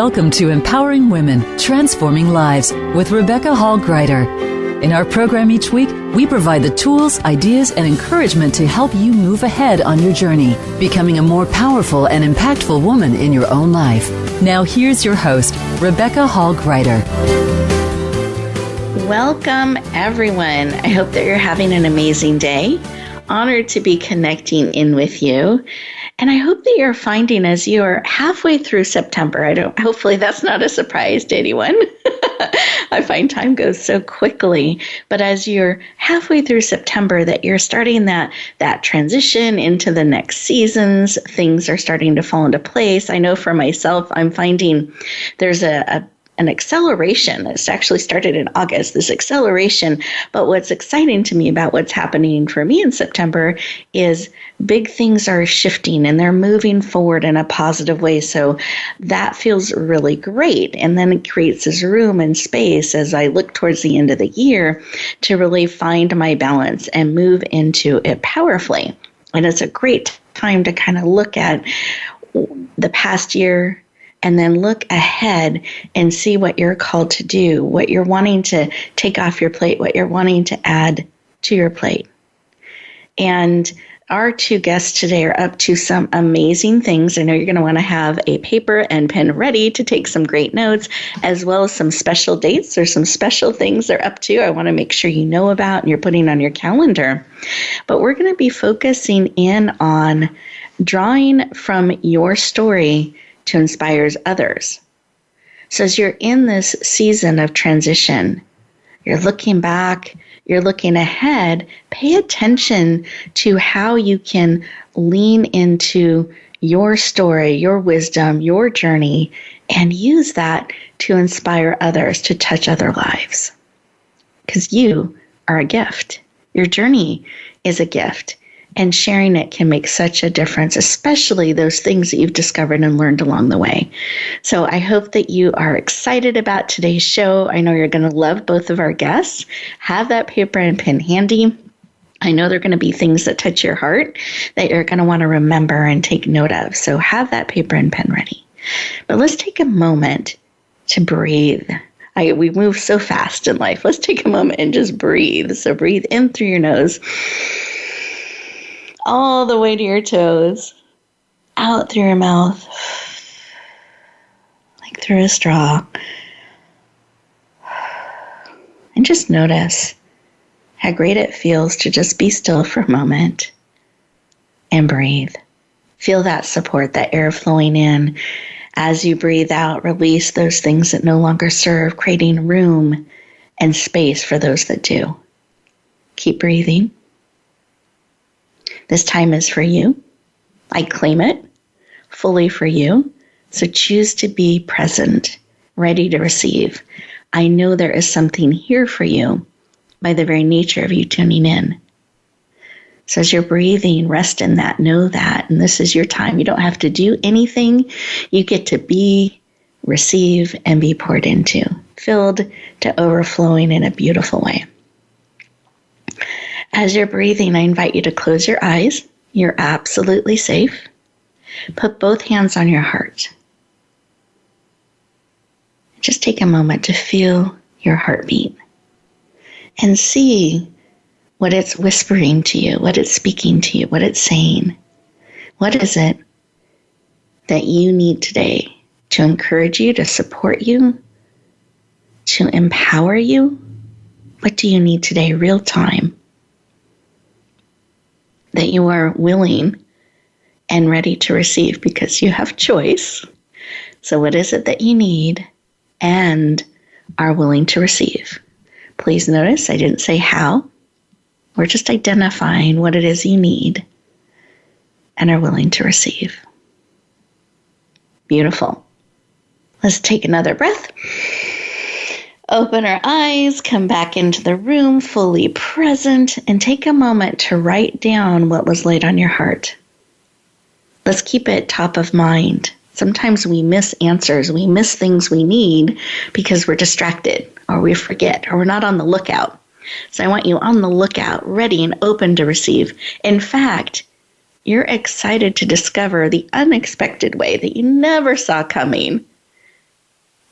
Welcome to Empowering Women, Transforming Lives with Rebecca Hall Gruyter. In our program each week, we provide the tools, ideas, and encouragement to help you move ahead on your journey, becoming a more powerful and impactful woman in your own life. Now here's your host, Rebecca Hall Gruyter. Welcome, everyone. I hope that you're having an amazing day. Honored to be connecting in with you. And I hope that you're finding as you are halfway through September, hopefully that's not a surprise to anyone. I find time goes so quickly. But as you're halfway through September, that you're starting that transition into the next seasons, things are starting to fall into place. I know for myself, I'm finding there's an acceleration. It's actually started in August, this acceleration. But what's exciting to me about what's happening for me in September is big things are shifting and they're moving forward in a positive way. So that feels really great. And then it creates this room and space as I look towards the end of the year to really find my balance and move into it powerfully. And it's a great time to kind of look at the past year and then look ahead and see what you're called to do, what you're wanting to take off your plate, what you're wanting to add to your plate. And our two guests today are up to some amazing things. I know you're going to want to have a paper and pen ready to take some great notes, as well as some special dates or some special things they're up to. I want to make sure you know about and you're putting on your calendar. But we're going to be focusing in on drawing from your story to inspire others. So as you're in this season of transition, you're looking back, you're looking ahead, pay attention to how you can lean into your story, your wisdom, your journey, and use that to inspire others, to touch other lives. Because you are a gift. Your journey is a gift. And sharing it can make such a difference, especially those things that you've discovered and learned along the way. So I hope that you are excited about today's show. I know you're going to love both of our guests. Have that paper and pen handy. I know there are going to be things that touch your heart that you're going to want to remember and take note of. So have that paper and pen ready. But let's take a moment to breathe. We move so fast in life. Let's take a moment and just breathe. So breathe in through your nose, all the way to your toes, out through your mouth, like through a straw. And just notice how great it feels to just be still for a moment and breathe. Feel that support, that air flowing in. As you breathe out, release those things that no longer serve, creating room and space for those that do. Keep breathing. This time is for you. I claim it fully for you. So choose to be present, ready to receive. I know there is something here for you by the very nature of you tuning in. So as you're breathing, rest in that, know that, and this is your time. You don't have to do anything. You get to be, receive, and be poured into, filled to overflowing in a beautiful way. As you're breathing, I invite you to close your eyes. You're absolutely safe. Put both hands on your heart. Just take a moment to feel your heartbeat and see what it's whispering to you, what it's speaking to you, what it's saying. What is it that you need today to encourage you, to support you, to empower you? What do you need today, real time? That you are willing and ready to receive because you have choice. So what is it that you need and are willing to receive? Please notice I didn't say how. We're just identifying what it is you need and are willing to receive. Beautiful. Let's take another breath. Open our eyes, come back into the room fully present, and take a moment to write down what was laid on your heart. Let's keep it top of mind. Sometimes we miss answers, we miss things we need because we're distracted or we forget or we're not on the lookout. So I want you on the lookout, ready and open to receive. In fact, you're excited to discover the unexpected way that you never saw coming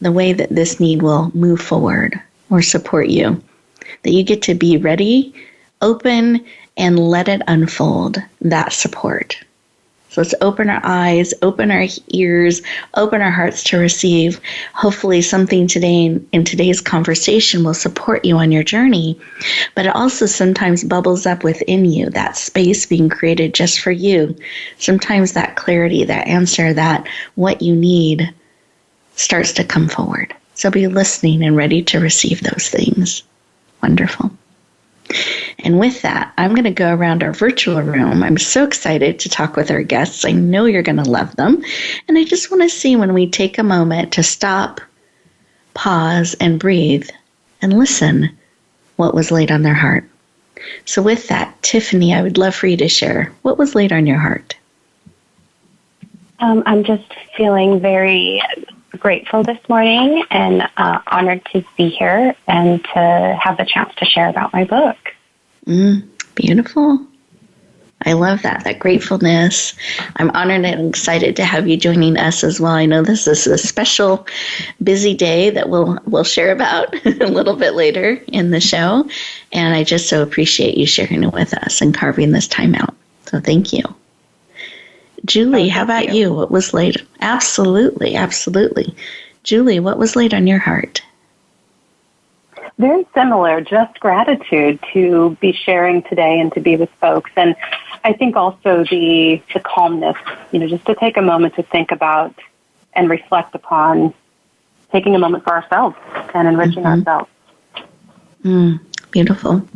the way that this need will move forward or support you. That you get to be ready, open, and let it unfold, that support. So let's open our eyes, open our ears, open our hearts to receive. Hopefully something today in today's conversation will support you on your journey. But it also sometimes bubbles up within you, that space being created just for you. Sometimes that clarity, that answer, that what you need starts to come forward. So be listening and ready to receive those things. Wonderful. And with that, I'm going to go around our virtual room. I'm so excited to talk with our guests. I know you're going to love them. And I just want to see when we take a moment to stop, pause, and breathe and listen what was laid on their heart. So with that, Tiffany, I would love for you to share what was laid on your heart. I'm just feeling very grateful this morning and honored to be here and to have the chance to share about my book. Beautiful. I love that gratefulness. I'm honored and excited to have you joining us as well. I know this is a special, busy day that we'll share about a little bit later in the show. And I just so appreciate you sharing it with us and carving this time out. So thank you. Julie, how about you? What was laid? Absolutely. Julie, what was laid on your heart? Very similar, just gratitude to be sharing today and to be with folks. And I think also the calmness, just to take a moment to think about and reflect upon taking a moment for ourselves and enriching ourselves. Beautiful.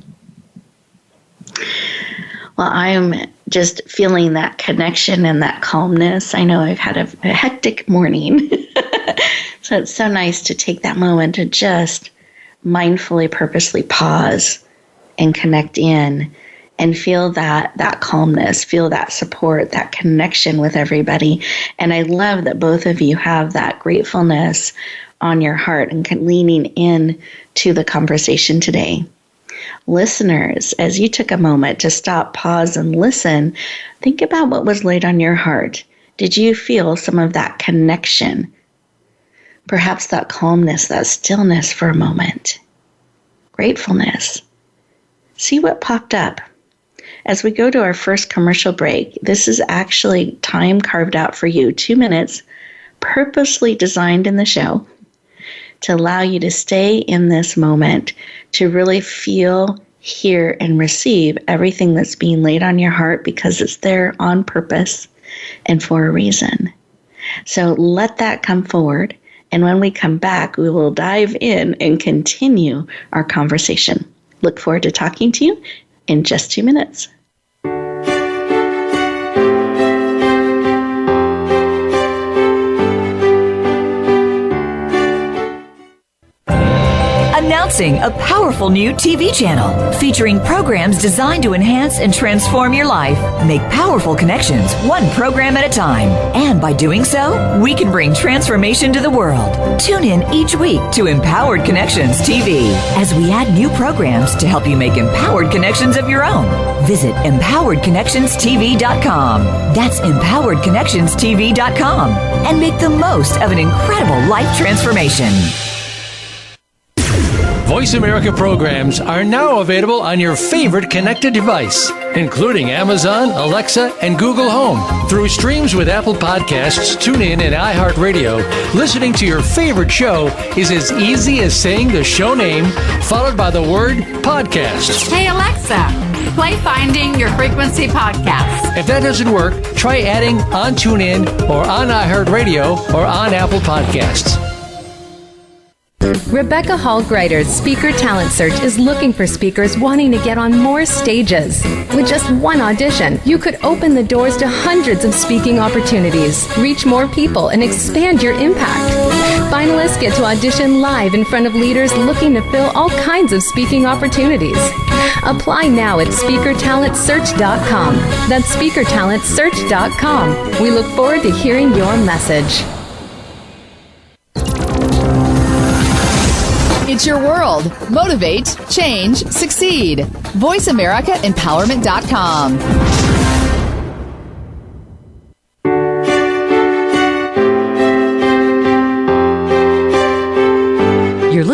Well, I'm just feeling that connection and that calmness. I know I've had a hectic morning. So it's so nice to take that moment to just mindfully, purposely pause and connect in and feel that calmness, feel that support, that connection with everybody. And I love that both of you have that gratefulness on your heart and leaning in to the conversation today. Listeners, as you took a moment to stop, pause, and listen, think about what was laid on your heart. Did you feel some of that connection? Perhaps that calmness, that stillness for a moment. Gratefulness. See what popped up. As we go to our first commercial break, this is actually time carved out for you, 2 minutes, purposely designed in the show to allow you to stay in this moment, to really feel, hear, and receive everything that's being laid on your heart because it's there on purpose and for a reason. So let that come forward. And when we come back, we will dive in and continue our conversation. Look forward to talking to you in just 2 minutes. Announcing a powerful new TV channel featuring programs designed to enhance and transform your life. Make powerful connections, one program at a time. And by doing so, we can bring transformation to the world. Tune in each week to Empowered Connections TV as we add new programs to help you make empowered connections of your own. Visit empoweredconnectionstv.com. That's empoweredconnectionstv.com and make the most of an incredible life transformation. Voice America programs are now available on your favorite connected device, including Amazon, Alexa, and Google Home. Through streams with Apple Podcasts, TuneIn, and iHeartRadio, listening to your favorite show is as easy as saying the show name followed by the word podcast. Hey, Alexa, play Finding Your Frequency podcast. If that doesn't work, try adding on TuneIn or on iHeartRadio or on Apple Podcasts. Rebecca Hall Gruyter's Speaker Talent Search is looking for speakers wanting to get on more stages. With just one audition, you could open the doors to hundreds of speaking opportunities, reach more people, and expand your impact. Finalists get to audition live in front of leaders looking to fill all kinds of speaking opportunities. Apply now at SpeakerTalentSearch.com. That's SpeakerTalentSearch.com. We look forward to hearing your message. It's your world. Motivate, change, succeed. VoiceAmericaEmpowerment.com.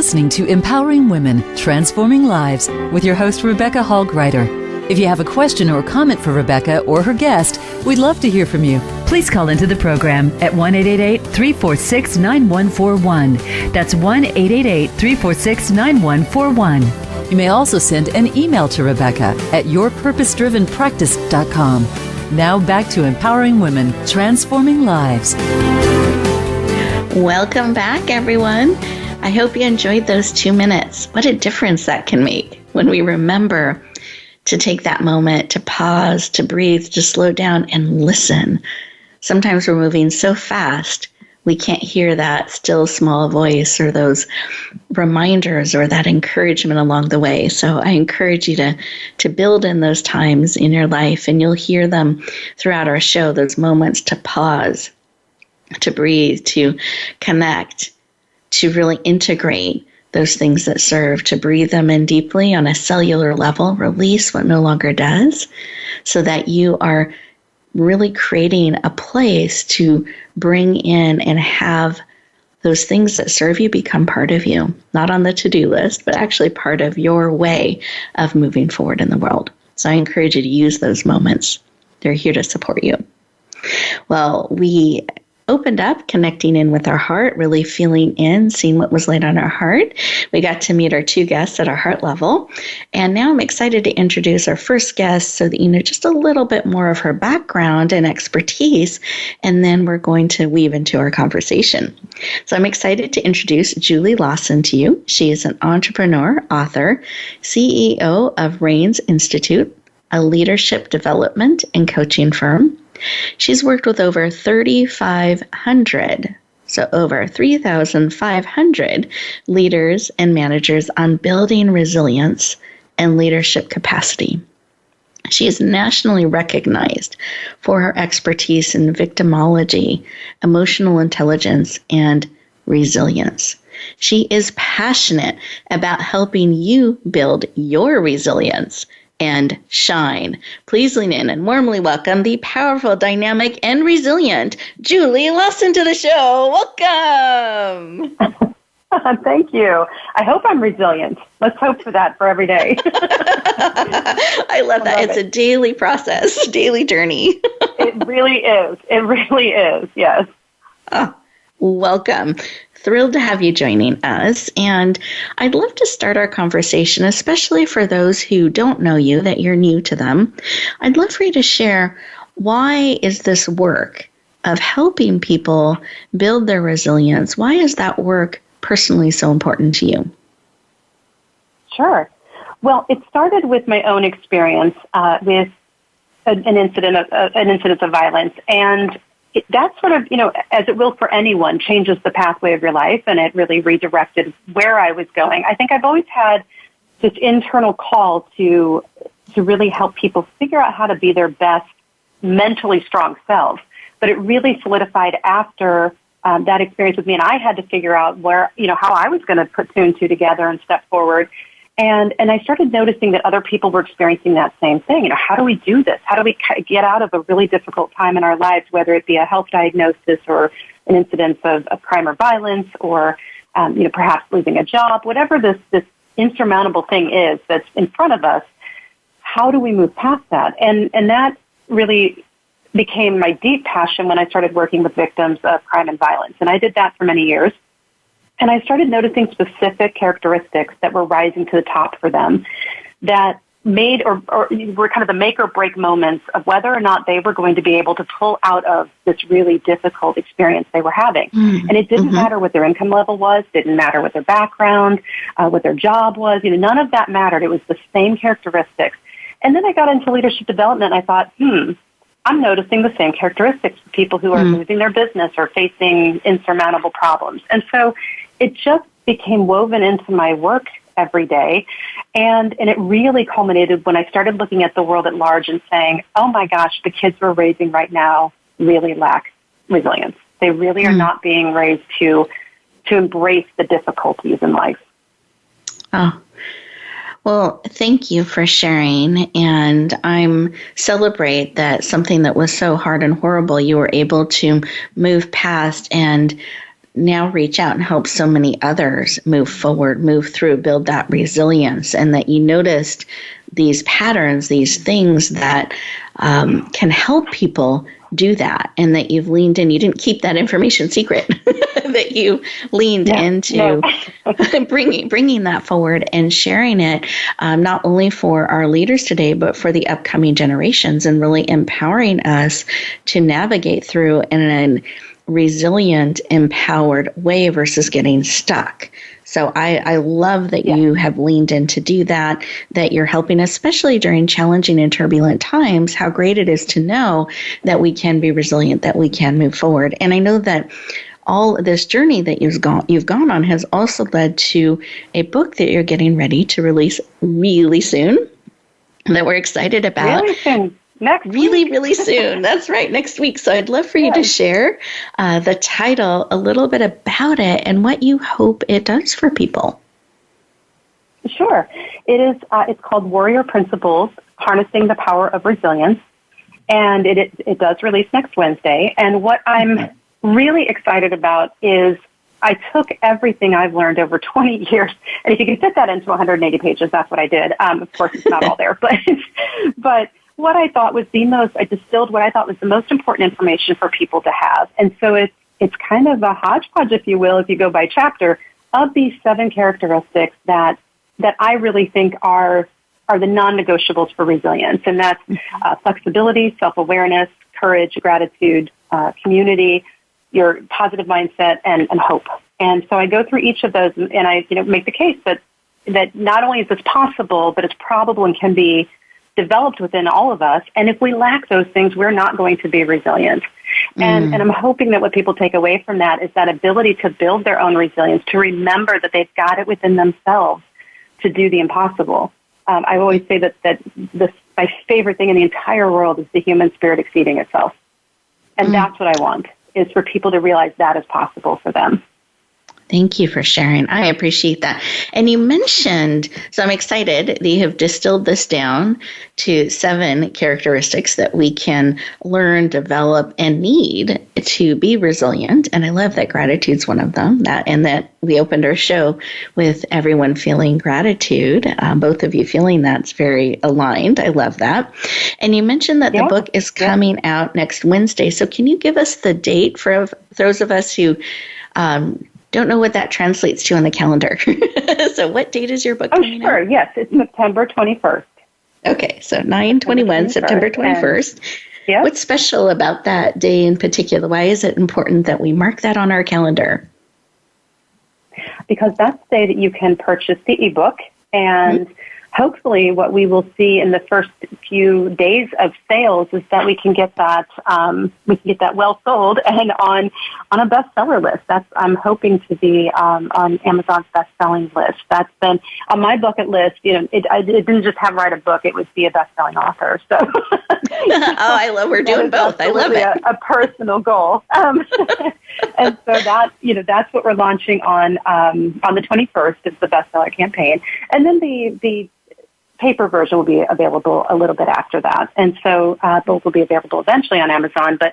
listening to Empowering Women, Transforming Lives with your host, Rebecca Hall Gruyter. If you have a question or comment for Rebecca or her guest, we'd love to hear from you. Please call into the program at 1-888-346-9141. That's 1-888-346-9141. You may also send an email to Rebecca at yourpurposedrivenpractice.com. Now back to Empowering Women, Transforming Lives. Welcome back, everyone. I hope you enjoyed those 2 minutes. What a difference that can make when we remember to take that moment, to pause, to breathe, to slow down and listen. Sometimes we're moving so fast, we can't hear that still small voice or those reminders or that encouragement along the way. So I encourage you to build in those times in your life, and you'll hear them throughout our show, those moments to pause, to breathe, to connect, to really integrate those things that serve, to breathe them in deeply on a cellular level, release what no longer does, so that you are really creating a place to bring in and have those things that serve you become part of you, not on the to-do list, but actually part of your way of moving forward in the world. So I encourage you to use those moments. They're here to support you. Well, we opened up, connecting in with our heart, really feeling in, seeing what was laid on our heart. We got to meet our 2 guests at our heart level. And now I'm excited to introduce our first guest so that you know just a little bit more of her background and expertise. And then we're going to weave into our conversation. So I'm excited to introduce Julie Lawson to you. She is an entrepreneur, author, CEO of Rains Institute, a leadership development and coaching firm. She's worked with over 3,500, so over 3,500 leaders and managers on building resilience and leadership capacity. She is nationally recognized for her expertise in victimology, emotional intelligence, and resilience. She is passionate about helping you build your resilience and shine. Please lean in and warmly welcome the powerful, dynamic, and resilient Julie Lawson to the show. Welcome. Thank you. I hope I'm resilient. Let's hope for that for every day. I love that. It's a daily process, daily journey. It really is. It really is. Yes. Oh, welcome. Thrilled to have you joining us. And I'd love to start our conversation, especially for those who don't know you, that you're new to them. I'd love for you to share, why is this work of helping people build their resilience, why is that work personally so important to you? Sure. Well, it started with my own experience with an incident of violence, and that sort of, as it will for anyone, changes the pathway of your life, and it really redirected where I was going. I think I've always had this internal call to really help people figure out how to be their best mentally strong selves. But it really solidified after that experience with me, and I had to figure out how I was going to put 2 and 2 together and step forward. And I started noticing that other people were experiencing that same thing. How do we do this? How do we get out of a really difficult time in our lives, whether it be a health diagnosis or an incidence of crime or violence, or perhaps losing a job, whatever this insurmountable thing is that's in front of us? How do we move past that? And that really became my deep passion when I started working with victims of crime and violence. And I did that for many years. And I started noticing specific characteristics that were rising to the top for them that made or were kind of the make or break moments of whether or not they were going to be able to pull out of this really difficult experience they were having. And it didn't matter what their income level was, didn't matter what their background, what their job was. None of that mattered. It was the same characteristics. And then I got into leadership development, and I thought, I'm noticing the same characteristics for people who are losing their business or facing insurmountable problems. And so it just became woven into my work every day. And it really culminated when I started looking at the world at large and saying, oh my gosh, the kids we're raising right now really lack resilience. They really are not being raised to embrace the difficulties in life. Oh, well, thank you for sharing. And I'm celebrate that something that was so hard and horrible, you were able to move past and now reach out and help so many others move forward, move through, build that resilience, and that you noticed these patterns, these things that can help people do that, and that you've leaned in. You didn't keep that information secret, that you leaned into bringing that forward and sharing it, not only for our leaders today, but for the upcoming generations, and really empowering us to navigate through in a resilient, empowered way versus getting stuck. So I love that you have leaned in to do that, that you're helping, especially during challenging and turbulent times, how great it is to know that we can be resilient, that we can move forward. And I know that all this journey that you've gone on has also led to a book that you're getting ready to release really soon, that we're excited about. Really soon. Really soon. That's right, next week. So I'd love for you to share the title, a little bit about it, and what you hope it does for people. Sure. It is. It's called Warrior Principles: Harnessing the Power of Resilience, and it does release next Wednesday. And what I'm really excited about is I took everything I've learned over 20 years, and if you can fit that into 180 pages, that's what I did. Of course, it's not all there, but what I thought was I distilled what I thought was the most important information for people to have. And so it's kind of a hodgepodge, if you will, if you go by chapter, of these 7 characteristics that I really think are the non-negotiables for resilience. And that's flexibility, self-awareness, courage, gratitude, community, your positive mindset, and hope. And so I go through each of those, and I make the case that not only is this possible, but it's probable and can be developed within all of us. And if we lack those things, we're not going to be resilient. And I'm hoping that what people take away from that is that ability to build their own resilience, to remember that they've got it within themselves to do the impossible. I always say that my favorite thing in the entire world is the human spirit exceeding itself. And that's what I want, is for people to realize that is possible for them. Thank you for sharing. I appreciate that. And you mentioned, so I'm excited that you have distilled this down to 7 characteristics that we can learn, develop, and need to be resilient. And I love that gratitude's one of them, that we opened our show with everyone feeling gratitude. Both of you feeling that's very aligned. I love that. And you mentioned that the book is coming out next Wednesday. So can you give us the date for those of us who don't know what that translates to on the calendar? So what date is your book coming out? Oh, sure. Yes, it's September 21st. Okay, so 9/21, September 21st. Yep. What's special about that day in particular? Why is it important that we mark that on our calendar? Because that's the day that you can purchase the ebook, and hopefully what we will see in the first few days of sales is that we can get that well sold and on a bestseller list. I'm hoping to be on Amazon's best-selling list. That's been on my bucket list. It didn't just have write a book; it was be a best-selling author. So, we're doing both. I love it. A personal goal, and so that's what we're launching on the 21st. It's the bestseller campaign, and then the paper version will be available a little bit after that. And so both will be available eventually on Amazon. But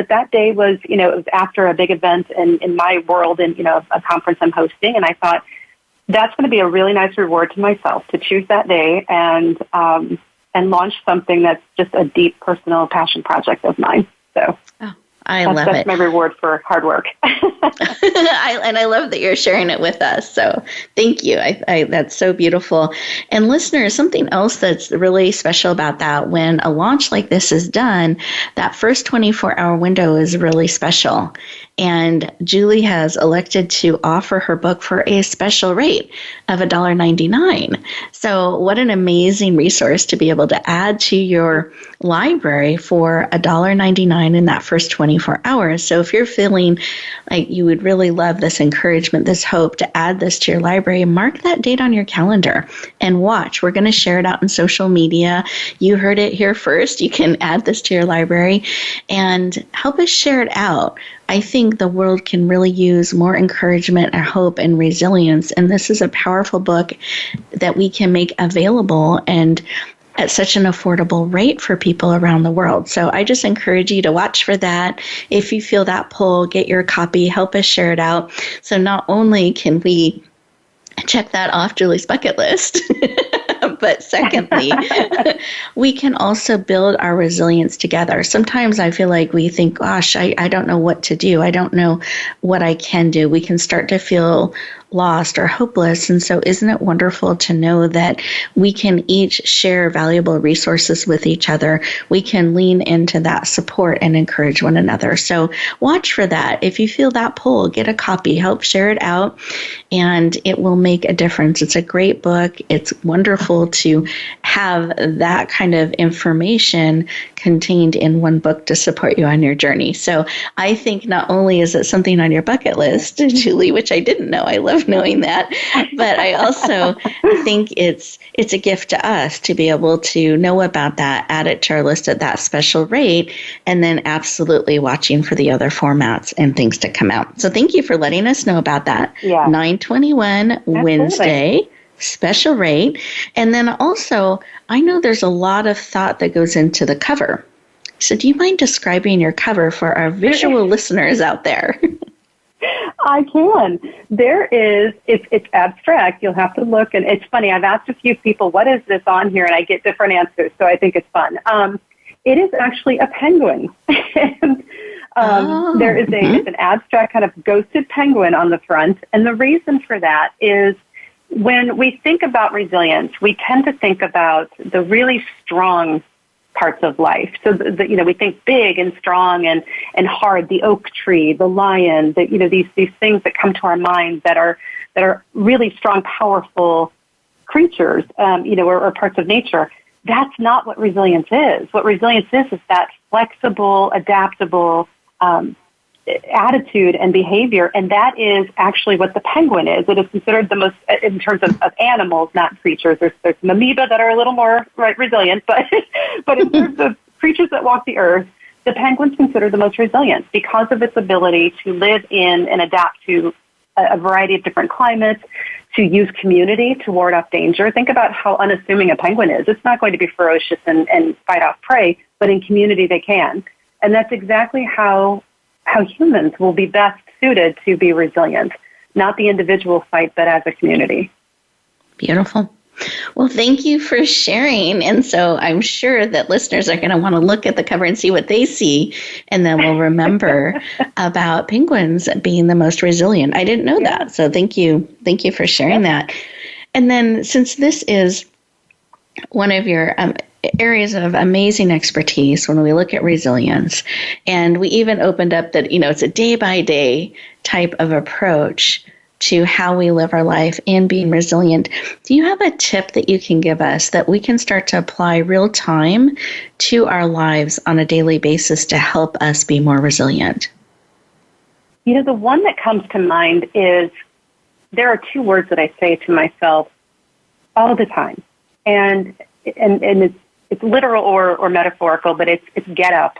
that day was, it was after a big event in my world and, a conference I'm hosting. And I thought that's going to be a really nice reward to myself to choose that day and launch something that's just a deep personal passion project of mine. So I love it. That's my reward for hard work. And I love that you're sharing it with us. So thank you. That's so beautiful. And listeners, something else that's really special about that, when a launch like this is done, that first 24-hour window is really special. And Julie has elected to offer her book for a special rate of $1.99. So what an amazing resource to be able to add to your library for $1.99 in that first 24 hours. So if you're feeling like you would really love this encouragement, this hope to add this to your library, mark that date on your calendar and watch. We're going to share it out in social media. You heard it here first. You can add this to your library and help us share it out. I think the world can really use more encouragement and hope and resilience. And this is a powerful book that we can make available and at such an affordable rate for people around the world. So I just encourage you to watch for that. If you feel that pull, get your copy, help us share it out. So not only can we check that off Julie's bucket list, but secondly, we can also build our resilience together. Sometimes I feel like we think, gosh, I don't know what to do. I don't know what I can do. We can start to feel lost or hopeless. And so isn't it wonderful to know that we can each share valuable resources with each other? We can lean into that support and encourage one another. So watch for that. If you feel that pull, get a copy, help share it out, and it will make a difference. It's a great book. It's wonderful to have that kind of information contained in one book to support you on your journey. So I think not only is it something on your bucket list, Julie, which I didn't know, I love knowing that, but I also think it's a gift to us to be able to know about that, add it to our list at that special rate, and then absolutely watching for the other formats and things to come out. So thank you for letting us know about that. Yeah. 9/21 Wednesday. Special rate. And then also, I know there's a lot of thought that goes into the cover. So do you mind describing your cover for our visual listeners out there? I can. It's abstract. You'll have to look. And it's funny, I've asked a few people, what is this on here? And I get different answers. So I think it's fun. It is actually a penguin. And there is it's an abstract kind of ghosted penguin on the front. And the reason for that is when we think about resilience, we tend to think about the really strong parts of life. So, we think big and strong and hard, the oak tree, the lion, these things that come to our mind that are really strong, powerful creatures, or parts of nature. That's not what resilience is. What resilience is that flexible, adaptable, attitude and behavior, and that is actually what the penguin is. It is considered the most, in terms of animals, not creatures. There's some amoeba that are a little more resilient, but in terms of creatures that walk the earth, the penguin's considered the most resilient because of its ability to live in and adapt to a variety of different climates, to use community to ward off danger. Think about how unassuming a penguin is. It's not going to be ferocious and fight off prey, but in community they can. And that's exactly how humans will be best suited to be resilient, not the individual fight, but as a community. Beautiful. Well, thank you for sharing. And so I'm sure that listeners are going to want to look at the cover and see what they see, and then we'll remember about penguins being the most resilient. I didn't know that. So thank you. Thank you for sharing that. And then since this is one of your areas of amazing expertise when we look at resilience, and we even opened up that, it's a day-by-day type of approach to how we live our life in being resilient. Do you have a tip that you can give us that we can start to apply real time to our lives on a daily basis to help us be more resilient? The one that comes to mind is there are two words that I say to myself all the time. And it's literal or metaphorical, but it's get up.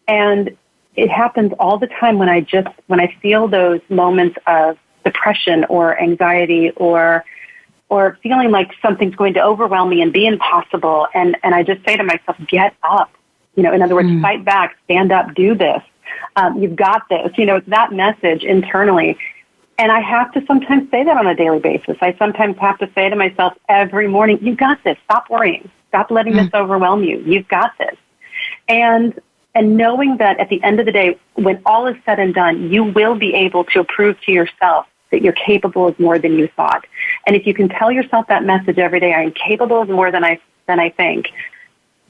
And it happens all the time when I feel those moments of depression or anxiety or feeling like something's going to overwhelm me and be impossible. And I just say to myself, get up. In other words, fight back, stand up, do this. You've got this. It's that message internally. And I have to sometimes say that on a daily basis. I sometimes have to say to myself every morning, you've got this. Stop worrying. Stop letting this overwhelm you. You've got this. And knowing that at the end of the day, when all is said and done, you will be able to prove to yourself that you're capable of more than you thought. And if you can tell yourself that message every day, I'm capable of more than I think,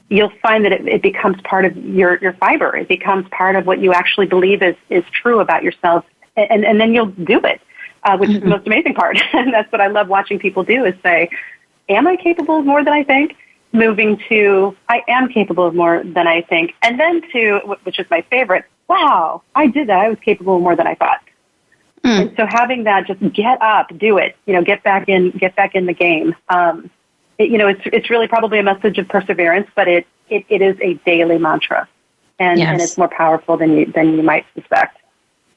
you'll find that it becomes part of your fiber. It becomes part of what you actually believe is true about yourself. And then you'll do it, which is the most amazing part. And that's what I love watching people do, is say, am I capable of more than I think? Moving to, I am capable of more than I think. And then to, which is my favorite, wow, I did that. I was capable of more than I thought. And so having that, just get up, do it, get back in the game. It's really probably a message of perseverance, but it is a daily mantra, and it's more powerful than you might suspect.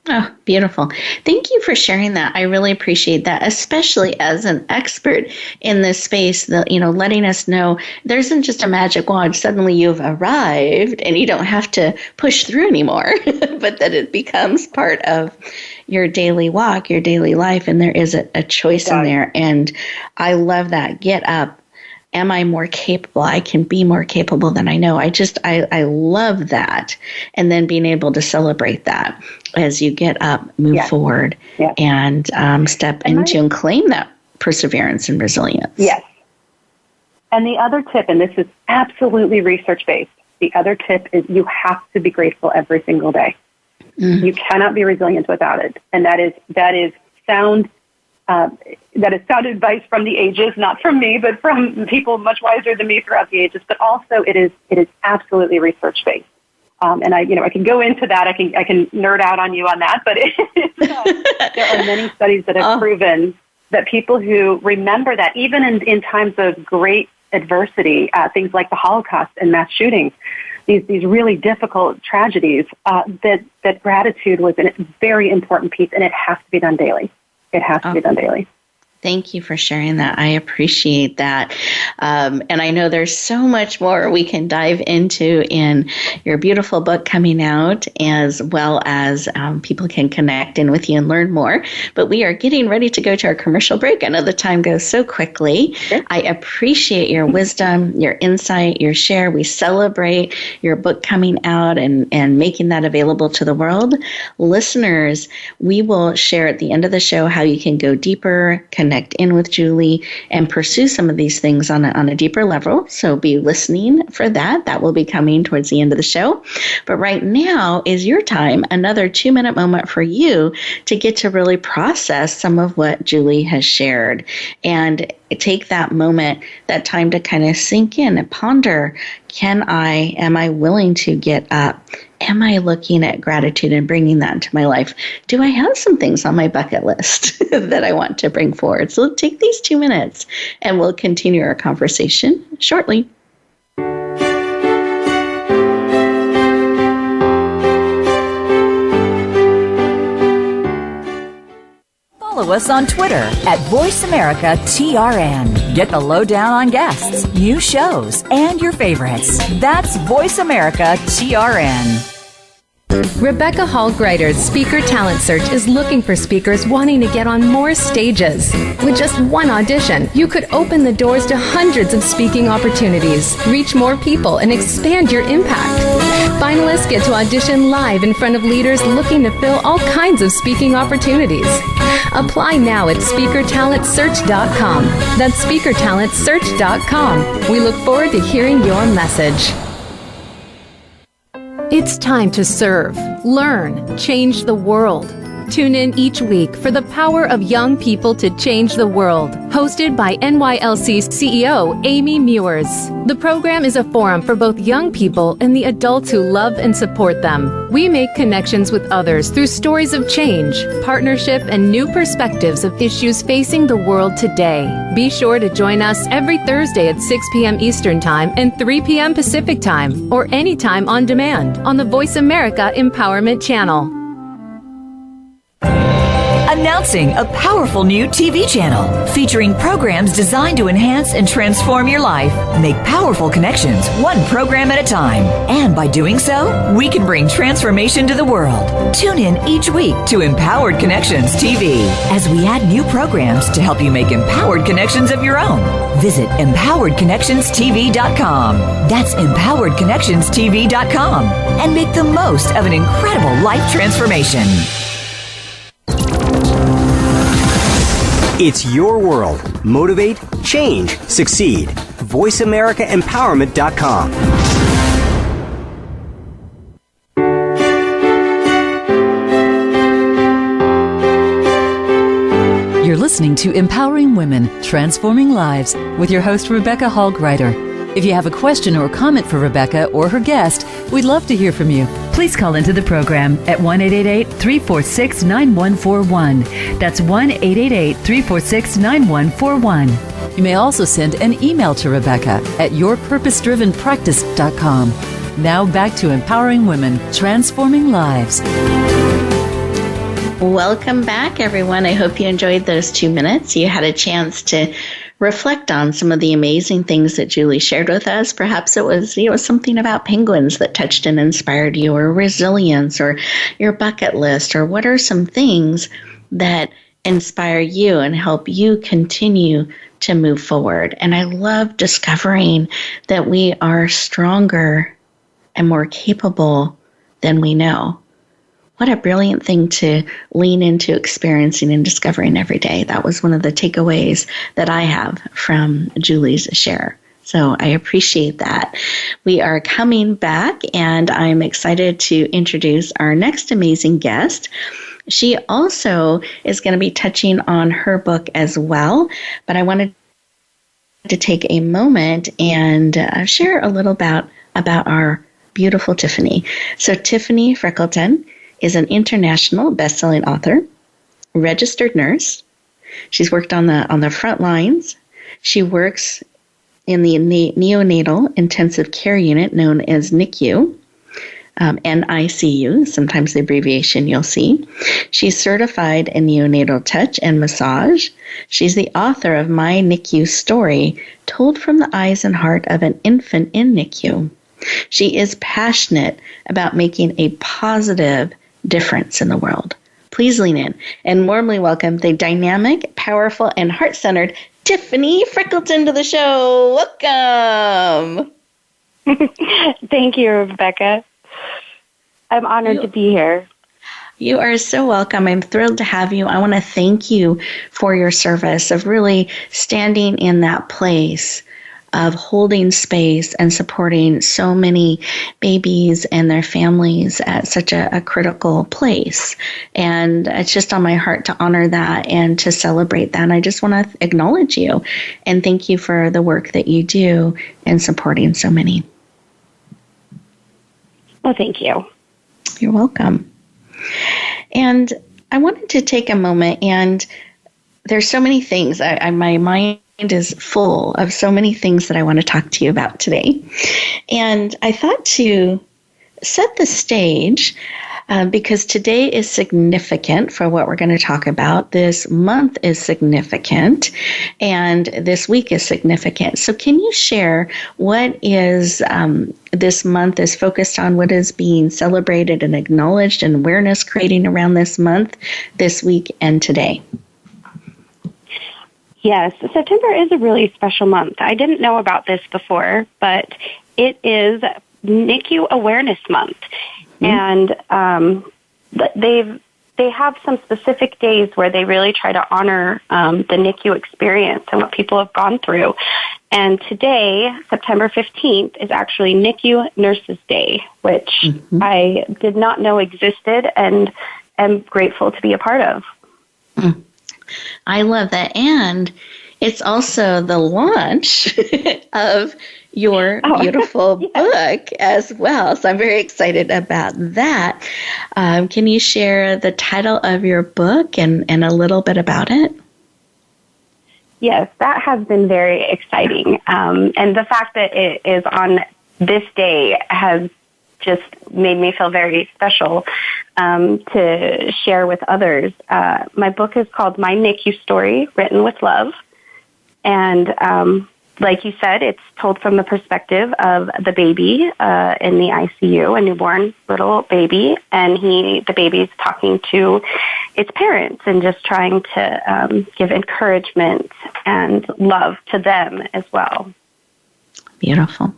Oh, beautiful. Thank you for sharing that. I really appreciate that, especially as an expert in this space, letting us know there isn't just a magic wand. Suddenly you've arrived and you don't have to push through anymore, but that it becomes part of your daily walk, your daily life, and there is a choice in there. And I love that. Get up. Am I more capable? I can be more capable than I know. I love that. And then being able to celebrate that as you get up, move forward, and step into and claim that perseverance and resilience. Yes. And the other tip, and this is absolutely research-based, the other tip is you have to be grateful every single day. You cannot be resilient without it. And that is sound advice from the ages, not from me, but from people much wiser than me throughout the ages. But also, it is absolutely research based. And I can go into that. I can nerd out on you on that. But there are many studies that have proven that people who remember that, even in times of great adversity, things like the Holocaust and mass shootings, these really difficult tragedies, that gratitude was a very important piece, and it has to be done daily. It has to be done daily. Thank you for sharing that. I appreciate that. And I know there's so much more we can dive into in your beautiful book coming out, as well as people can connect in with you and learn more. But we are getting ready to go to our commercial break. I know the time goes so quickly. Sure. I appreciate your wisdom, your insight, your share. We celebrate your book coming out and making that available to the world. Listeners, we will share at the end of the show how you can go deeper, connect in with Julie, and pursue some of these things on a deeper level. So be listening for that. That will be coming towards the end of the show. But right now is your time, another 2-minute moment for you to get to really process some of what Julie has shared, and take that moment, that time to kind of sink in and ponder, am I willing to get up? Am I looking at gratitude and bringing that into my life? Do I have some things on my bucket list that I want to bring forward? So take these 2 minutes and we'll continue our conversation shortly. Follow us on Twitter at VoiceAmericaTRN. Get the lowdown on guests, new shows, and your favorites. That's VoiceAmericaTRN. Rebecca Hall Gruyter's Speaker Talent Search is looking for speakers wanting to get on more stages. With just one audition, you could open the doors to hundreds of speaking opportunities, reach more people, and expand your impact. Finalists get to audition live in front of leaders looking to fill all kinds of speaking opportunities. Apply now at SpeakerTalentSearch.com. That's SpeakerTalentSearch.com. We look forward to hearing your message. It's time to serve, learn, change the world. Tune in each week for The Power of Young People to Change the World, hosted by NYLC CEO Amy Mewers. The program is a forum for both young people and the adults who love and support them. We make connections with others through stories of change, partnership, and new perspectives of issues facing the world today. Be sure to join us every Thursday at 6 p.m. Eastern Time and 3 p.m. Pacific Time, or anytime on demand on the Voice America Empowerment Channel. Announcing a powerful new TV channel featuring programs designed to enhance and transform your life. Make powerful connections, one program at a time. And by doing so, we can bring transformation to the world. Tune in each week to Empowered Connections TV as we add new programs to help you make empowered connections of your own. Visit EmpoweredConnectionsTV.com. That's EmpoweredConnectionsTV.com. And make the most of an incredible life transformation. It's your world. Motivate, change, succeed. VoiceAmericaEmpowerment.com. You're listening to Empowering Women, Transforming Lives with your host, Rebecca Hall Gruyter. If you have a question or comment for Rebecca or her guest, we'd love to hear from you. Please call into the program at 1-888-346-9141. That's 1-888-346-9141. You may also send an email to Rebecca at yourpurposedrivenpractice.com. Now back to Empowering Women, Transforming Lives. Welcome back, everyone. I hope you enjoyed those 2 minutes. You had a chance to reflect on some of the amazing things that Julie shared with us. Perhaps it was, something about penguins that touched and inspired you, or resilience, or your bucket list, or what are some things that inspire you and help you continue to move forward. And I love discovering that we are stronger and more capable than we know. What a brilliant thing to lean into experiencing and discovering every day. That was one of the takeaways that I have from Julie's share. So I appreciate that. We are coming back, and I'm excited to introduce our next amazing guest. She also is going to be touching on her book as well, but I wanted to take a moment and share a little about our beautiful Tiffany. So Tiffany Freckleton is an international best-selling author, registered nurse. She's worked on the front lines. She works in the neonatal intensive care unit known as NICU, NICU, sometimes the abbreviation you'll see. She's certified in neonatal touch and massage. She's the author of My NICU Story, told from the eyes and heart of an infant in NICU. She is passionate about making a positive difference in the world. Please lean in and warmly welcome the dynamic, powerful, and heart-centered Tiffany Freckleton to the show. Welcome. Thank you, Rebecca. I'm honored to be here. You are so welcome. I'm thrilled to have you. I want to thank you for your service of really standing in that place of holding space and supporting so many babies and their families at such a critical place. And it's just on my heart to honor that and to celebrate that. And I just want to acknowledge you and thank you for the work that you do in supporting so many. Well, thank you. You're welcome. And I wanted to take a moment, and there's so many things. My mind is full of so many things that I want to talk to you about today. And I thought to set the stage, because today is significant for what we're going to talk about. This month is significant, and this week is significant. So can you share what is this month is focused on, what is being celebrated and acknowledged and awareness creating around this month, this week, and today? Yes, September is a really special month. I didn't know about this before, but it is NICU Awareness Month. Mm-hmm. And they have some specific days where they really try to honor the NICU experience and what people have gone through. And today, September 15th, is actually NICU Nurses Day, which I did not know existed and am grateful to be a part of. Mm. I love that. And it's also the launch of your beautiful book as well. So I'm very excited about that. Can you share the title of your book and a little bit about it? Yes, that has been very exciting. And the fact that it is on this day has just made me feel very special to share with others. My book is called My NICU Story, Written with Love. And like you said, it's told from the perspective of the baby in the ICU, a newborn little baby. And the baby's talking to its parents and just trying to give encouragement and love to them as well. Beautiful.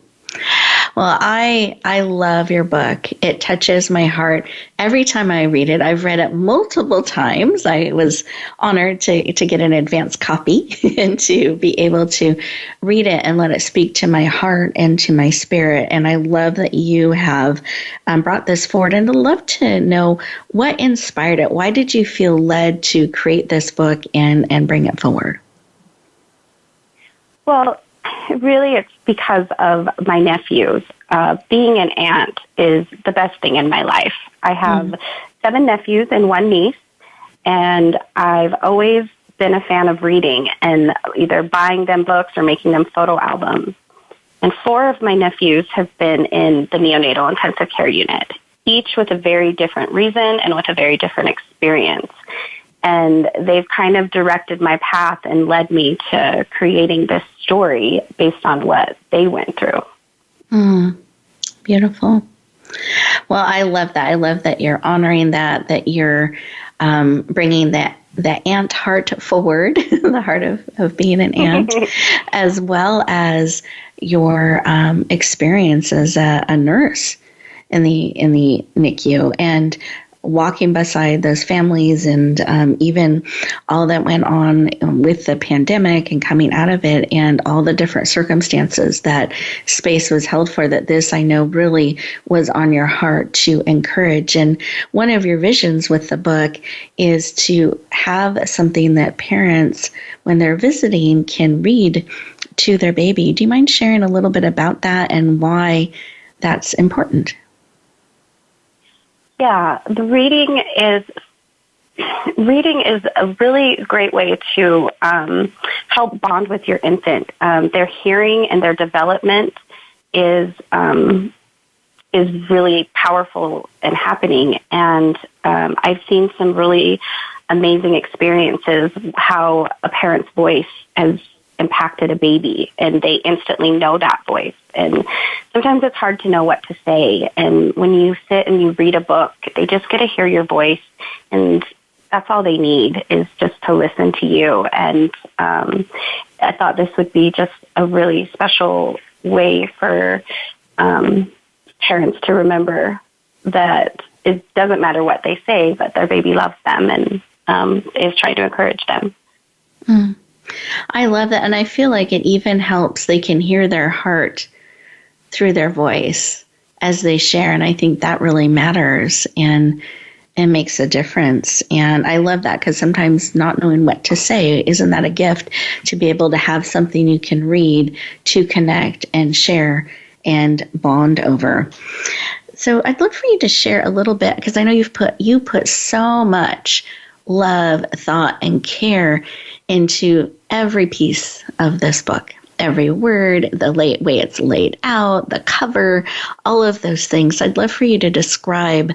Well, I love your book. It touches my heart every time I read it. I've read it multiple times. I was honored to get an advance copy and to be able to read it and let it speak to my heart and to my spirit. And I love that you have brought this forward. And I'd love to know what inspired it. Why did you feel led to create this book and bring it forward? Well, really, it's because of my nephews. Being an aunt is the best thing in my life. I have 7 nephews and 1 niece, and I've always been a fan of reading and either buying them books or making them photo albums. And 4 of my nephews have been in the neonatal intensive care unit. each with a very different reason and with a very different experience. And they've kind of directed my path and led me to creating this story based on what they went through. Beautiful. Well, I love that. I love that you're honoring that you're bringing the ant heart forward, the heart of being an ant, as well as your experience as a nurse in the NICU and walking beside those families and even all that went on with the pandemic and coming out of it and all the different circumstances that space was held for, that this, I know, really was on your heart to encourage. And one of your visions with the book is to have something that parents, when they're visiting, can read to their baby. Do you mind sharing a little bit about that and why that's important? Yeah, the reading is a really great way to help bond with your infant. Their hearing and their development is really powerful and happening. And I've seen some really amazing experiences how a parent's voice has impacted a baby, and they instantly know that voice. And sometimes it's hard to know what to say. And when you sit and you read a book, they just get to hear your voice, and that's all they need is just to listen to you. And I thought this would be just a really special way for parents to remember that it doesn't matter what they say, but their baby loves them and is trying to encourage them. I love that. And I feel like it even helps. They can hear their heart through their voice as they share. And I think that really matters and makes a difference. And I love that because sometimes not knowing what to say, isn't that a gift to be able to have something you can read to connect and share and bond over? So I'd love for you to share a little bit, because I know you put so much love, thought, and care into every piece of this book. Every word, the way it's laid out, the cover, all of those things. I'd love for you to describe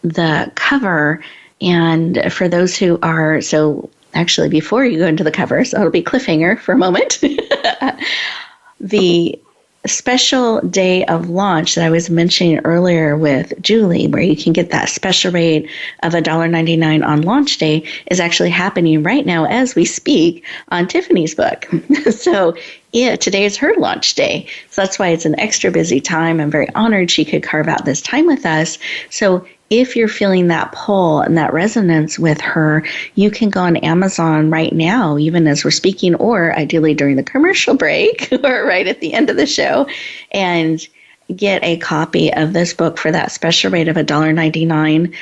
the cover. And for those who are, so actually before you go into the cover, so it'll be cliffhanger for a moment, the special day of launch that I was mentioning earlier with Julie, where you can get that special rate of $1.99 on launch day, is actually happening right now as we speak on Tiffany's book. So today is her launch day. So that's why it's an extra busy time. I'm very honored she could carve out this time with us. So if you're feeling that pull and that resonance with her, you can go on Amazon right now, even as we're speaking, or ideally during the commercial break or right at the end of the show, and get a copy of this book for that special rate of $1.99.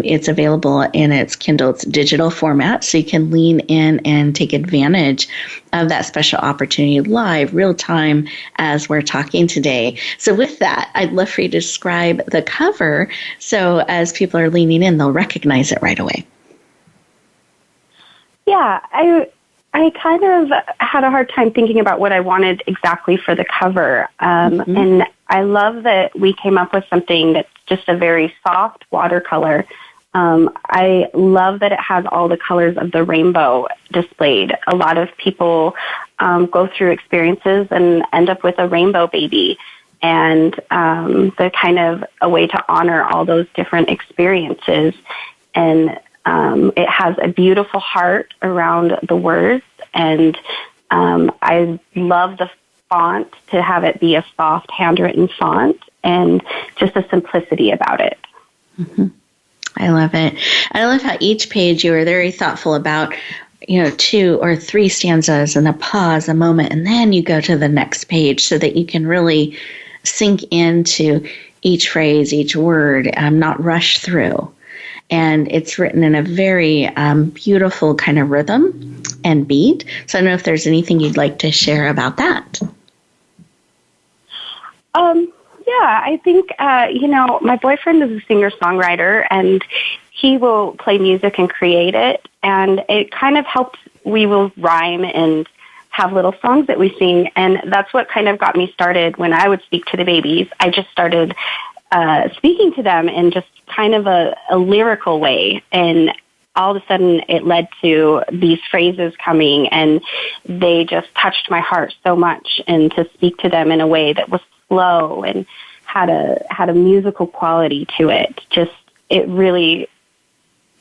It's available in its Kindle digital format, so you can lean in and take advantage of that special opportunity live, real time, as we're talking today. So with that, I'd love for you to describe the cover, so as people are leaning in, they'll recognize it right away. Yeah, I kind of had a hard time thinking about what I wanted exactly for the cover. And I love that we came up with something that's just a very soft watercolor. I love that it has all the colors of the rainbow displayed. A lot of people go through experiences and end up with a rainbow baby. And they're kind of a way to honor all those different experiences. And it has a beautiful heart around the words, and I love the font, to have it be a soft handwritten font, and just the simplicity about it. I love it. I love how each page you were very thoughtful about, 2 or 3 stanzas and a pause, a moment, and then you go to the next page so that you can really sink into each phrase, each word, not rush through. And it's written in a very beautiful kind of rhythm and beat. So I don't know if there's anything you'd like to share about that. Yeah, I think, my boyfriend is a singer-songwriter, and he will play music and create it. And it kind of helps. We will rhyme and have little songs that we sing. And that's what kind of got me started when I would speak to the babies. I just started speaking to them in just kind of a lyrical way. And all of a sudden it led to these phrases coming, and they just touched my heart so much. And to speak to them in a way that was slow and had a musical quality to it, just it really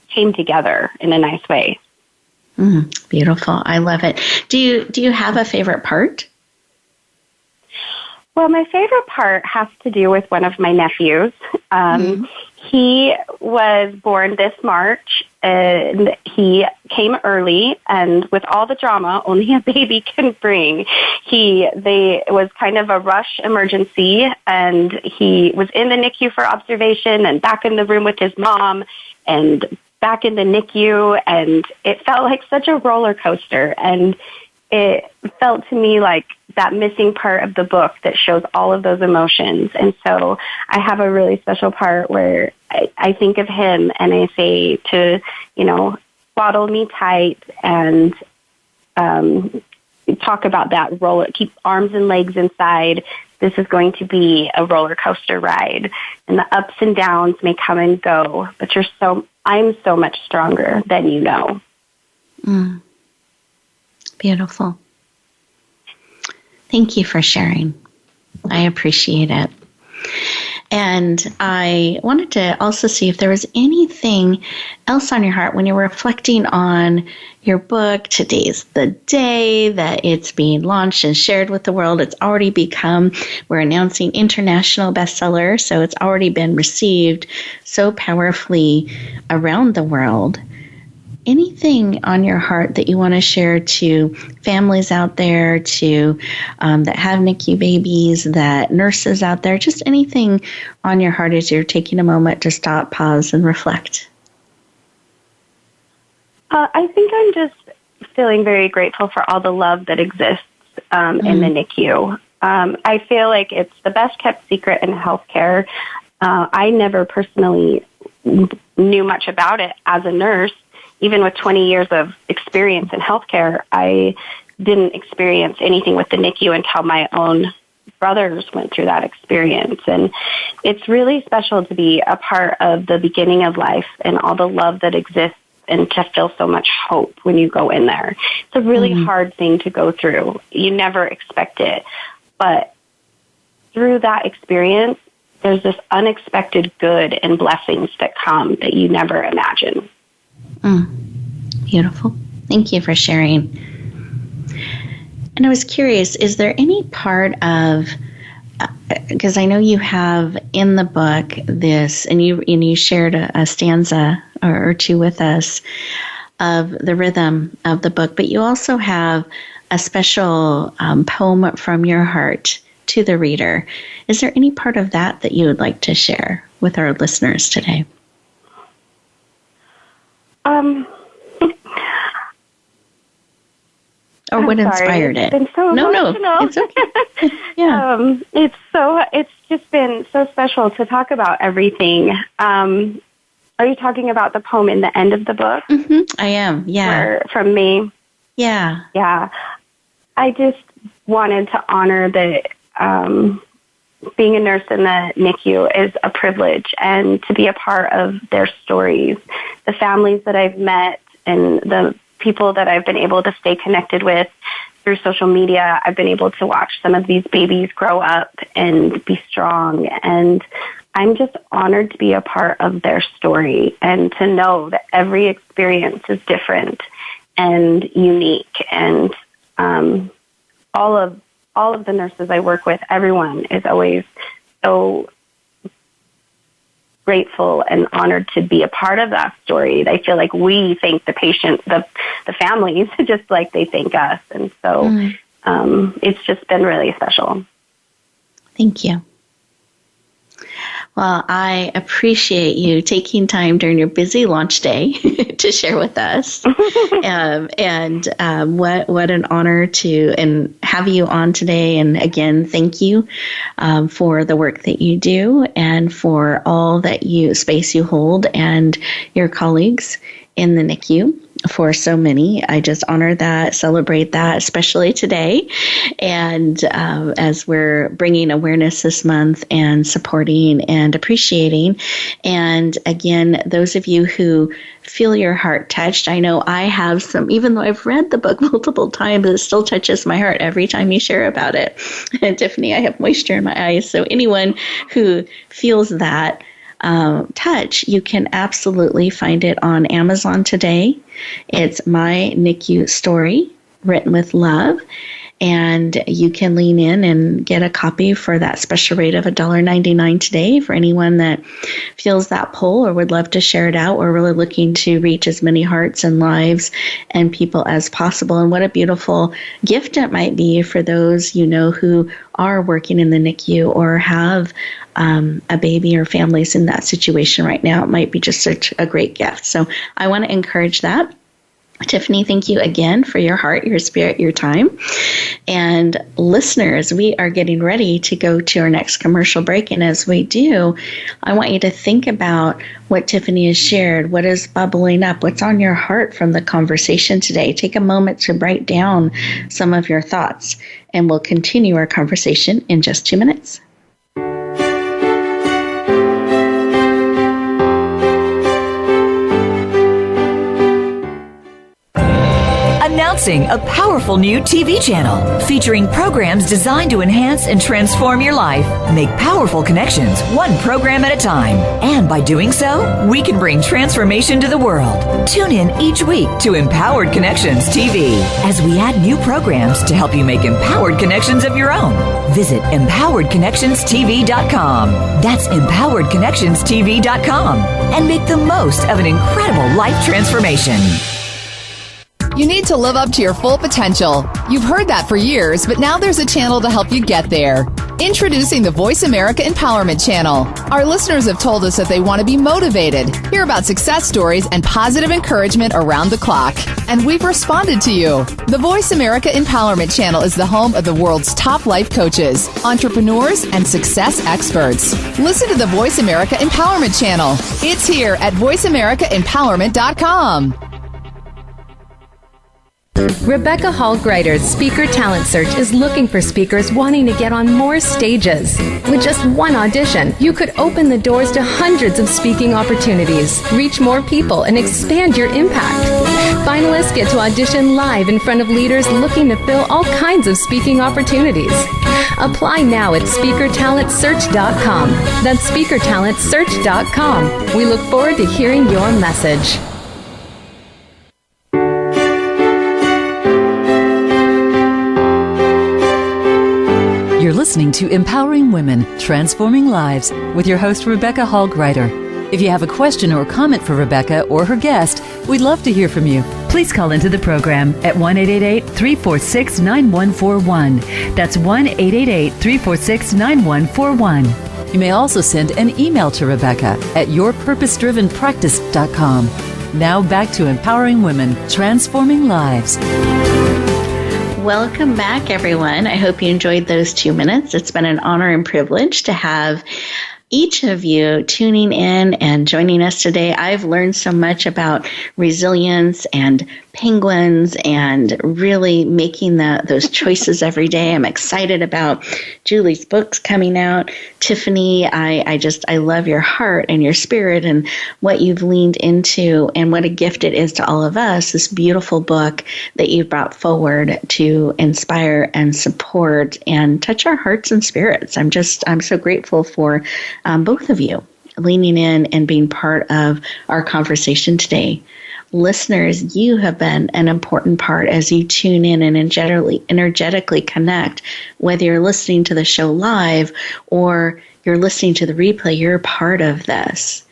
came together in a nice way. Beautiful. I love it. Do you have a favorite part? Well, my favorite part has to do with one of my nephews. He was born this March, and he came early, and with all the drama only a baby can bring, it was kind of a rush emergency, and he was in the NICU for observation and back in the room with his mom and back in the NICU, and it felt like such a roller coaster, and it felt to me like that missing part of the book that shows all of those emotions. And so I have a really special part where I think of him and I say to, swaddle me tight and talk about that roller, keep arms and legs inside. This is going to be a roller coaster ride, and the ups and downs may come and go, but I'm so much stronger than you know. Beautiful. Thank you for sharing. I appreciate it. And I wanted to also see if there was anything else on your heart when you're reflecting on your book. Today's the day that it's being launched and shared with the world. It's already become, we're announcing international bestseller, so it's already been received so powerfully around the world. Anything on your heart that you want to share to families out there, to that have NICU babies, that nurses out there, just anything on your heart as you're taking a moment to stop, pause, and reflect? I think I'm just feeling very grateful for all the love that exists in the NICU. I feel like it's the best kept secret in healthcare. I never personally knew much about it as a nurse. Even with 20 years of experience in healthcare, I didn't experience anything with the NICU until my own brothers went through that experience. And it's really special to be a part of the beginning of life and all the love that exists, and to feel so much hope when you go in there. It's a really hard thing to go through. You never expect it. But through that experience, there's this unexpected good and blessings that come that you never imagine. Beautiful. Thank you for sharing. And I was curious, is there any part of, because I know you have in the book this, and you shared a stanza or two with us of the rhythm of the book, but you also have a special poem from your heart to the reader. Is there any part of that you would like to share with our listeners today? Or what inspired it? It's been so emotional. No, it's okay. Yeah. It's just been so special to talk about everything. Are you talking about the poem in the end of the book? I am, yeah. From me? Yeah. Yeah. I just wanted to honor that being a nurse in the NICU is a privilege, and to be a part of their stories, the families that I've met and the people that I've been able to stay connected with through social media. I've been able to watch some of these babies grow up and be strong, and I'm just honored to be a part of their story and to know that every experience is different and unique. And all of the nurses I work with, everyone is always so grateful and honored to be a part of that story. They feel like we thank the patient, the families, just like they thank us. And so it's just been really special. Thank you. Well, I appreciate you taking time during your busy launch day to share with us. What an honor to have you on today. And again, thank you for the work that you do and for all that space you hold and your colleagues in the NICU. for so many. I just honor that, celebrate that, especially today. And as we're bringing awareness this month and supporting and appreciating. And again, those of you who feel your heart touched, I know I have some, even though I've read the book multiple times, it still touches my heart every time you share about it. And Tiffany, I have moisture in my eyes. So anyone who feels that touch, you can absolutely find it on Amazon today. It's My NICU Story, written with love. And you can lean in and get a copy for that special rate of $1.99 today for anyone that feels that pull or would love to share it out. We're really looking to reach as many hearts and lives and people as possible. And what a beautiful gift it might be for those you know who are working in the NICU or have a baby or families in that situation right now. It might be just such a great gift. So I want to encourage that. Tiffany, thank you again for your heart, your spirit, your time. And listeners, we are getting ready to go to our next commercial break. And as we do, I want you to think about what Tiffany has shared, what is bubbling up, what's on your heart from the conversation today. Take a moment to write down some of your thoughts, and we'll continue our conversation in just 2 minutes. Announcing a powerful new TV channel featuring programs designed to enhance and transform your life. Make powerful connections, one program at a time. And by doing so, we can bring transformation to the world. Tune in each week to Empowered Connections TV as we add new programs to help you make empowered connections of your own. Visit empoweredconnectionstv.com. That's empoweredconnectionstv.com. And make the most of an incredible life transformation. You need to live up to your full potential. You've heard that for years, but now there's a channel to help you get there. Introducing the Voice America Empowerment Channel. Our listeners have told us that they want to be motivated, hear about success stories, and positive encouragement around the clock. And we've responded to you. The Voice America Empowerment Channel is the home of the world's top life coaches, entrepreneurs, and success experts. Listen to the Voice America Empowerment Channel. It's here at voiceamericaempowerment.com. Rebecca Hall Gruyter's Speaker Talent Search is looking for speakers wanting to get on more stages. With just one audition, you could open the doors to hundreds of speaking opportunities, reach more people, and expand your impact. Finalists get to audition live in front of leaders looking to fill all kinds of speaking opportunities. Apply now at speakertalentsearch.com. That's speakertalentsearch.com. We look forward to hearing your message. You're listening to Empowering Women, Transforming Lives with your host, Rebecca Hall Gruyter. If you have a question or comment for Rebecca or her guest, we'd love to hear from you. Please call into the program at 1-888-346-9141. That's 1-888-346-9141. You may also send an email to Rebecca at yourpurposedrivenpractice.com. Now back to Empowering Women, Transforming Lives. Welcome back, everyone. I hope you enjoyed those 2 minutes. It's been an honor and privilege to have each of you tuning in and joining us today. I've learned so much about resilience and penguins and really making those choices every day. I'm excited about Julie's books coming out. Tiffany, I love your heart and your spirit and what you've leaned into and what a gift it is to all of us, this beautiful book that you've brought forward to inspire and support and touch our hearts and spirits. I'm so grateful for both of you leaning in and being part of our conversation today. Listeners, you have been an important part as you tune in and energetically connect, whether you're listening to the show live or you're listening to the replay, you're a part of this.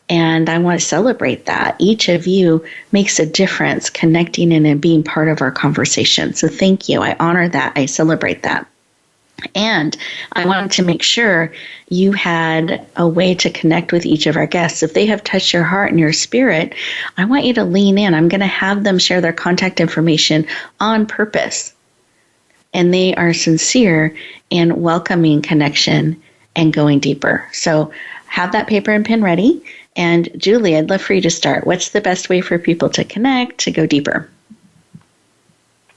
And I want to celebrate that. Each of you makes a difference connecting in and being part of our conversation. So thank you. I honor that. I celebrate that. And I wanted to make sure you had a way to connect with each of our guests. If they have touched your heart and your spirit, I want you to lean in. I'm going to have them share their contact information on purpose. And they are sincere in welcoming connection and going deeper. So have that paper and pen ready. And Julie, I'd love for you to start. What's the best way for people to connect, to go deeper?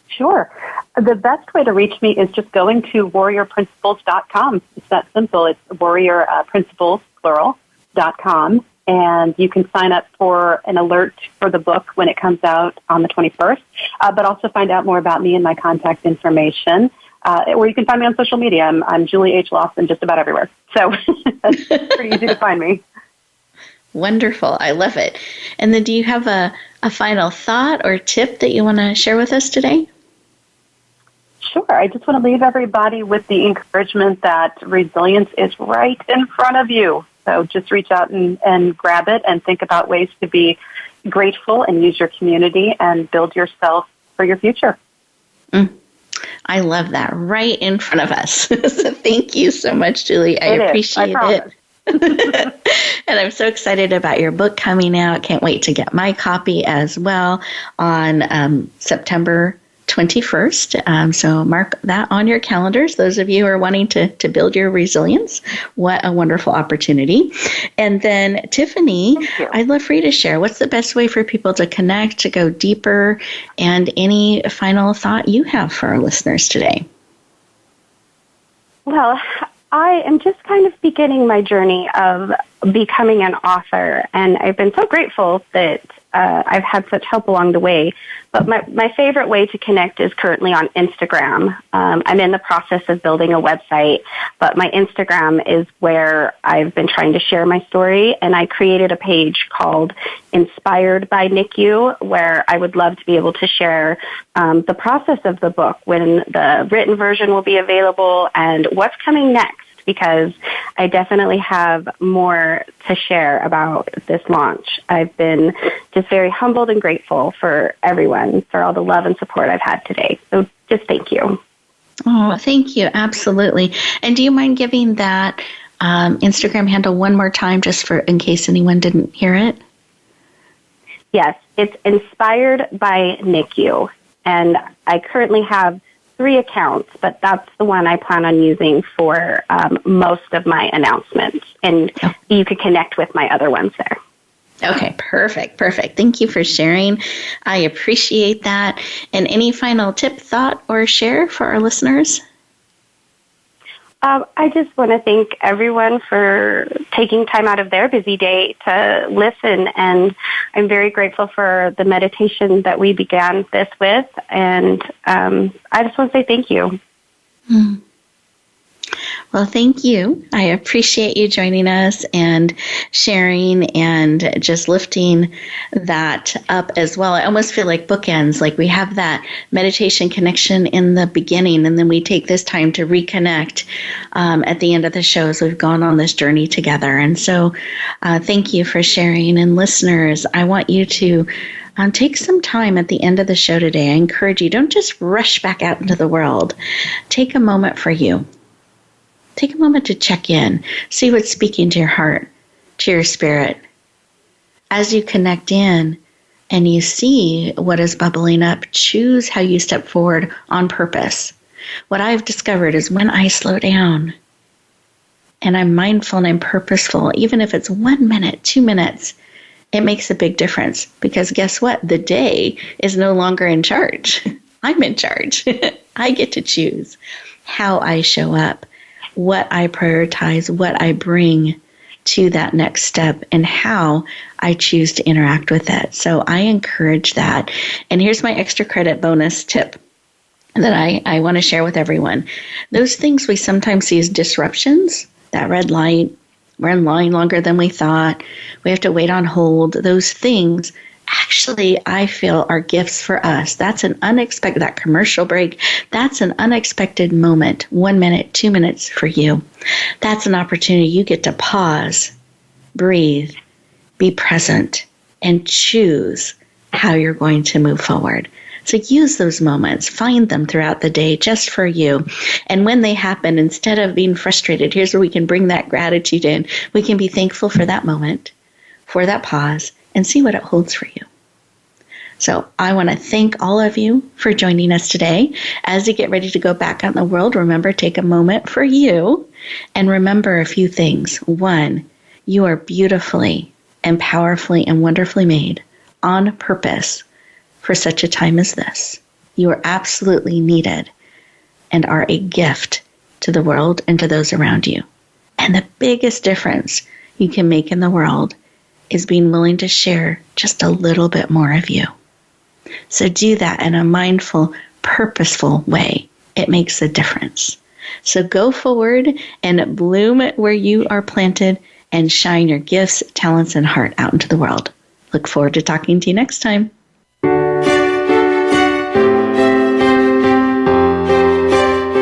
Sure. The best way to reach me is just going to warriorprinciples.com. It's that simple. It's warriorprinciples, plural.com. And you can sign up for an alert for the book when it comes out on the 21st, but also find out more about me and my contact information. Or you can find me on social media. I'm Julie H. Lawson just about everywhere. So that's pretty easy to find me. Wonderful. I love it. And then do you have a final thought or tip that you want to share with us today? Sure. I just want to leave everybody with the encouragement that resilience is right in front of you. So just reach out and grab it and think about ways to be grateful and use your community and build yourself for your future. I love that. Right in front of us. So thank you so much, Julie. I appreciate it. And I'm so excited about your book coming out. Can't wait to get my copy as well on September 21st. So mark that on your calendars. Those of you who are wanting to build your resilience, what a wonderful opportunity. And then Tiffany, I'd love for you to share what's the best way for people to connect, to go deeper, and any final thought you have for our listeners today. Well, I am just kind of beginning my journey of becoming an author, and I've been so grateful that I've had such help along the way. But my favorite way to connect is currently on Instagram. I'm in the process of building a website, but my Instagram is where I've been trying to share my story, and I created a page called Inspired by NICU, where I would love to be able to share the process of the book, when the written version will be available, and what's coming next, because I definitely have more to share about this launch. I've been just very humbled and grateful for everyone, for all the love and support I've had today. So just thank you. Oh, thank you. Absolutely. And do you mind giving that Instagram handle one more time, just for in case anyone didn't hear it? Yes, it's Inspired by NICU. And I currently have 3 accounts, but that's the one I plan on using for most of my announcements. And you could connect with my other ones there. Okay, perfect. Thank you for sharing. I appreciate that. And any final tip, thought, or share for our listeners? I just want to thank everyone for taking time out of their busy day to listen, and I'm very grateful for the meditation that we began this with, and I just want to say thank you. Well, thank you. I appreciate you joining us and sharing and just lifting that up as well. I almost feel like bookends, like we have that meditation connection in the beginning, and then we take this time to reconnect at the end of the show as we've gone on this journey together. And so thank you for sharing. And listeners, I want you to take some time at the end of the show today. I encourage you, don't just rush back out into the world. Take a moment for you. Take a moment to check in, see what's speaking to your heart, to your spirit. As you connect in and you see what is bubbling up, choose how you step forward on purpose. What I've discovered is when I slow down and I'm mindful and I'm purposeful, even if it's 1 minute, 2 minutes, it makes a big difference, because guess what? The day is no longer in charge. I'm in charge. I get to choose how I show up, what I prioritize, what I bring to that next step, and how I choose to interact with it. So I encourage that. And here's my extra credit bonus tip that I want to share with everyone. Those things we sometimes see as disruptions, that red light, we're in line longer than we thought, we have to wait on hold, those things actually, I feel, are gifts for us. That's an unexpected, that commercial break, that's an unexpected moment, 1 minute, 2 minutes for you. That's an opportunity you get to pause, breathe, be present, and choose how you're going to move forward. So use those moments, find them throughout the day just for you. And when they happen, instead of being frustrated, here's where we can bring that gratitude in. We can be thankful for that moment, for that pause, and see what it holds for you. So I want to thank all of you for joining us today. As you get ready to go back out in the world, remember, take a moment for you and remember a few things. 1, You are beautifully and powerfully and wonderfully made on purpose for such a time as this. You are absolutely needed and are a gift to the world and to those around you. And the biggest difference you can make in the world is being willing to share just a little bit more of you. So do that in a mindful, purposeful way. It makes a difference. So go forward and bloom where you are planted and shine your gifts, talents, and heart out into the world. Look forward to talking to you next time.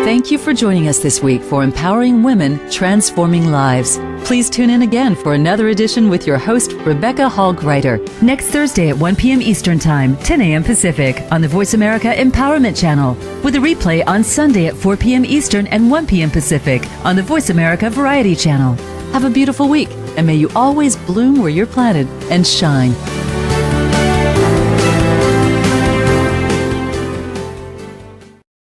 Thank you for joining us this week for Empowering Women, Transforming Lives. Please tune in again for another edition with your host, Rebecca Hall-Gruyter, next Thursday at 1 p.m. Eastern Time, 10 a.m. Pacific, on the Voice America Empowerment Channel, with a replay on Sunday at 4 p.m. Eastern and 1 p.m. Pacific on the Voice America Variety Channel. Have a beautiful week, and may you always bloom where you're planted and shine.